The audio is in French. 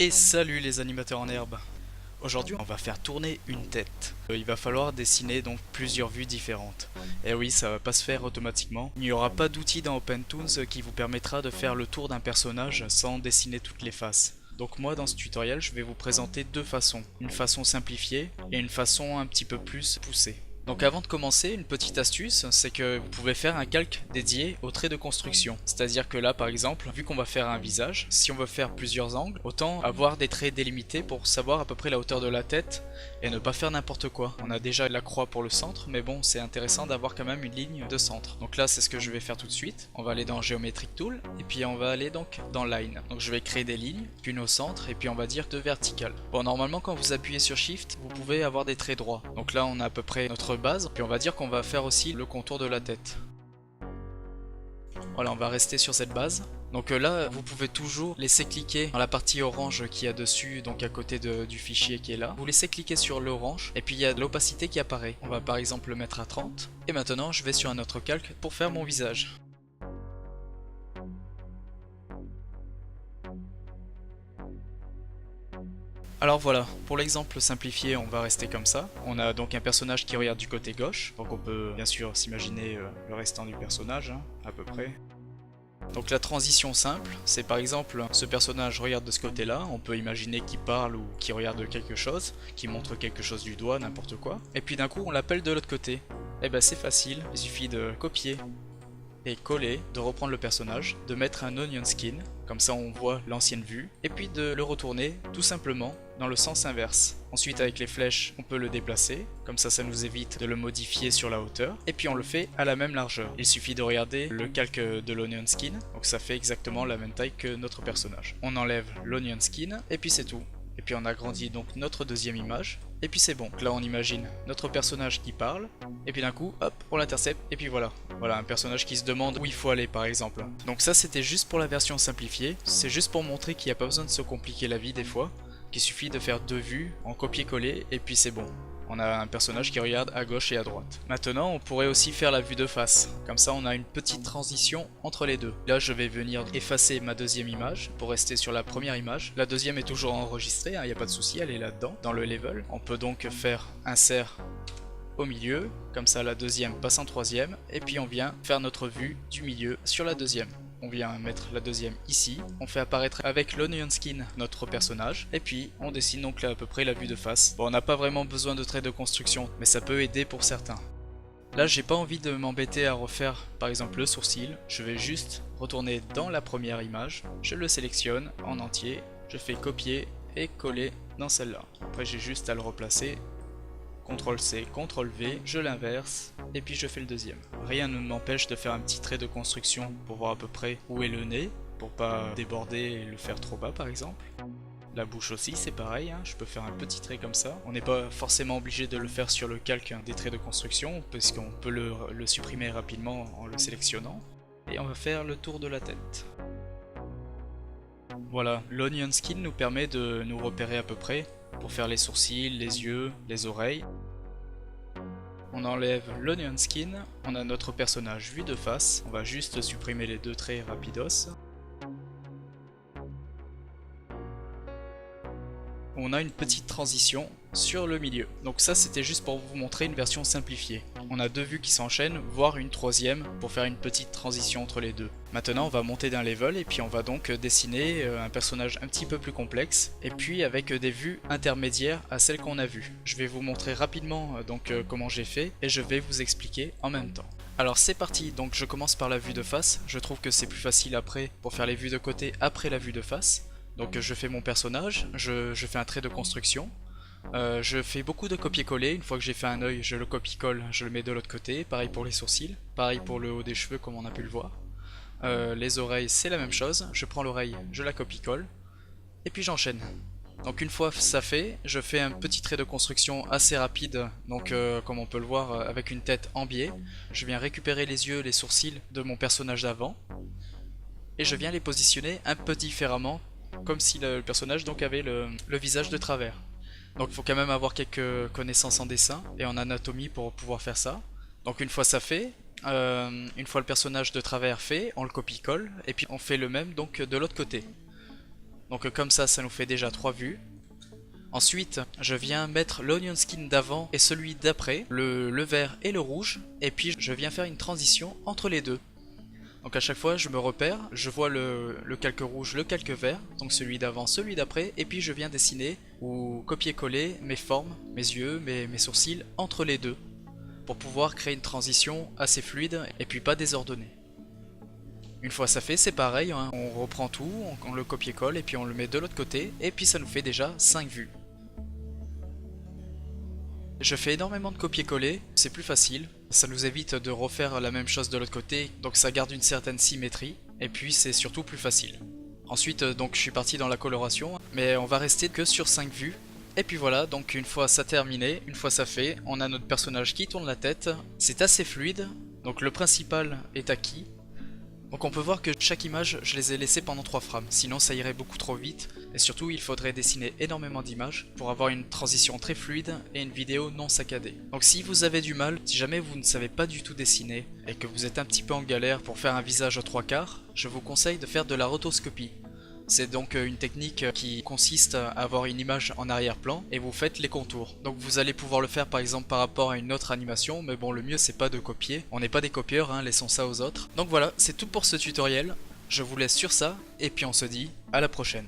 Et salut les animateurs en herbe. Aujourd'hui on va faire tourner une tête. Il va falloir dessiner donc plusieurs vues différentes. Et oui, ça va pas se faire automatiquement. Il n'y aura pas d'outil dans OpenToons qui vous permettra de faire le tour d'un personnage sans dessiner toutes les faces. Donc moi dans ce tutoriel je vais vous présenter deux façons. Une façon simplifiée et une façon un petit peu plus poussée. Donc avant de commencer, une petite astuce, c'est que vous pouvez faire un calque dédié aux traits de construction. C'est-à-dire que là par exemple, vu qu'on va faire un visage, si on veut faire plusieurs angles, autant avoir des traits délimités pour savoir à peu près la hauteur de la tête et ne pas faire n'importe quoi. On a déjà la croix pour le centre, mais bon, c'est intéressant d'avoir quand même une ligne de centre. Donc là c'est ce que je vais faire tout de suite. On va aller dans Geometric Tool et puis on va aller donc dans Line. Donc je vais créer des lignes, une au centre et puis on va dire deux verticales. Bon, normalement quand vous appuyez sur Shift, vous pouvez avoir des traits droits. Donc là on a à peu près notre base, puis on va dire qu'on va faire aussi le contour de la tête. Voilà, on va rester sur cette base. Donc là, vous pouvez toujours laisser cliquer dans la partie orange qui y a dessus, donc à côté du fichier qui est là. Vous laissez cliquer sur l'orange, et puis il y a de l'opacité qui apparaît. On va par exemple le mettre à 30. Et maintenant, je vais sur un autre calque pour faire mon visage. Alors voilà, pour l'exemple simplifié, on va rester comme ça. On a donc un personnage qui regarde du côté gauche, donc on peut bien sûr s'imaginer le restant du personnage, hein, à peu près. Donc la transition simple, c'est par exemple, ce personnage regarde de ce côté-là, on peut imaginer qu'il parle ou qu'il regarde quelque chose, qu'il montre quelque chose du doigt, n'importe quoi. Et puis d'un coup, on l'appelle de l'autre côté. Et ben c'est facile, il suffit de copier et coller, de reprendre le personnage, de mettre un onion skin, comme ça on voit l'ancienne vue, et puis de le retourner tout simplement dans le sens inverse. Ensuite avec les flèches on peut le déplacer, comme ça nous évite de le modifier sur la hauteur, et puis on le fait à la même largeur. Il suffit de regarder le calque de l'onion skin, donc ça fait exactement la même taille que notre personnage. On enlève l'onion skin, et puis c'est tout. Et puis on agrandit donc notre deuxième image, et puis c'est bon. Là on imagine notre personnage qui parle, et puis d'un coup, hop, on l'intercepte, et puis voilà. Voilà, un personnage qui se demande où il faut aller par exemple. Donc ça c'était juste pour la version simplifiée, c'est juste pour montrer qu'il n'y a pas besoin de se compliquer la vie des fois, qu'il suffit de faire deux vues en copier-coller, et puis c'est bon. On a un personnage qui regarde à gauche et à droite. Maintenant, on pourrait aussi faire la vue de face. Comme ça, on a une petite transition entre les deux. Là, je vais venir effacer ma deuxième image pour rester sur la première image. La deuxième est toujours enregistrée, il n'y a pas de souci, elle est là-dedans, dans le level. On peut donc faire insert au milieu, comme ça la deuxième passe en troisième, et puis on vient faire notre vue du milieu sur la deuxième. On vient mettre la deuxième ici, on fait apparaître avec l'onion skin notre personnage, et puis on dessine donc là à peu près la vue de face. Bon, on n'a pas vraiment besoin de traits de construction, mais ça peut aider pour certains. Là j'ai pas envie de m'embêter à refaire par exemple le sourcil, je vais juste retourner dans la première image, je le sélectionne en entier, je fais copier et coller dans celle-là. Après j'ai juste à le replacer. CTRL-C, CTRL-V, je l'inverse, et puis je fais le deuxième. Rien ne m'empêche de faire un petit trait de construction pour voir à peu près où est le nez, pour pas déborder et le faire trop bas par exemple. La bouche aussi c'est pareil, hein, je peux faire un petit trait comme ça. On n'est pas forcément obligé de le faire sur le calque des traits de construction, parce qu'on peut le supprimer rapidement en le sélectionnant. Et on va faire le tour de la tête. Voilà, l'onion skin nous permet de nous repérer à peu près, pour faire les sourcils, les yeux, les oreilles. On enlève l'onion skin, on a notre personnage vu de face, on va juste supprimer les deux traits rapidos. On a une petite transition sur le milieu. Donc ça c'était juste pour vous montrer une version simplifiée. On a deux vues qui s'enchaînent, voire une troisième pour faire une petite transition entre les deux. Maintenant on va monter d'un level et puis on va donc dessiner un personnage un petit peu plus complexe et puis avec des vues intermédiaires à celles qu'on a vues. Je vais vous montrer rapidement donc comment j'ai fait et je vais vous expliquer en même temps. Alors c'est parti, donc je commence par la vue de face, je trouve que c'est plus facile après pour faire les vues de côté après la vue de face. Donc je fais mon personnage, je fais un trait de construction, je fais beaucoup de copier-coller, une fois que j'ai fait un œil je le copie-colle, je le mets de l'autre côté, pareil pour les sourcils, pareil pour le haut des cheveux comme on a pu le voir. Les oreilles c'est la même chose, je prends l'oreille, je la copie-colle, et puis j'enchaîne. Donc une fois ça fait, je fais un petit trait de construction assez rapide, donc comme on peut le voir avec une tête en biais, je viens récupérer les yeux, les sourcils de mon personnage d'avant, et je viens les positionner un peu différemment, comme si le personnage donc avait le visage de travers. Donc il faut quand même avoir quelques connaissances en dessin et en anatomie pour pouvoir faire ça. Donc une fois ça fait, une fois le personnage de travers fait, on le copie-colle et puis on fait le même donc de l'autre côté. Donc comme ça nous fait déjà 3 vues. Ensuite, je viens mettre l'onion skin d'avant et celui d'après, le vert et le rouge, et puis je viens faire une transition entre les deux. Donc à chaque fois je me repère, je vois le calque rouge, le calque vert, donc celui d'avant, celui d'après, et puis je viens dessiner ou copier-coller mes formes, mes yeux, mes sourcils entre les deux, pour pouvoir créer une transition assez fluide et puis pas désordonnée. Une fois ça fait, c'est pareil, hein, on reprend tout, on le copier-colle et puis on le met de l'autre côté, et puis ça nous fait déjà 5 vues. Je fais énormément de copier-coller, c'est plus facile, ça nous évite de refaire la même chose de l'autre côté, donc ça garde une certaine symétrie, et puis c'est surtout plus facile. Ensuite donc je suis parti dans la coloration, mais on va rester que sur 5 vues. Et puis voilà, donc une fois ça terminé, une fois ça fait, on a notre personnage qui tourne la tête, c'est assez fluide, donc le principal est acquis. Donc on peut voir que chaque image, je les ai laissées pendant 3 frames, sinon ça irait beaucoup trop vite, et surtout il faudrait dessiner énormément d'images pour avoir une transition très fluide et une vidéo non saccadée. Donc si vous avez du mal, si jamais vous ne savez pas du tout dessiner, et que vous êtes un petit peu en galère pour faire un visage aux 3/4, je vous conseille de faire de la rotoscopie. C'est donc une technique qui consiste à avoir une image en arrière-plan et vous faites les contours. Donc vous allez pouvoir le faire par exemple par rapport à une autre animation, mais bon le mieux c'est pas de copier. On n'est pas des copieurs, hein, laissons ça aux autres. Donc voilà, c'est tout pour ce tutoriel. Je vous laisse sur ça et puis on se dit à la prochaine.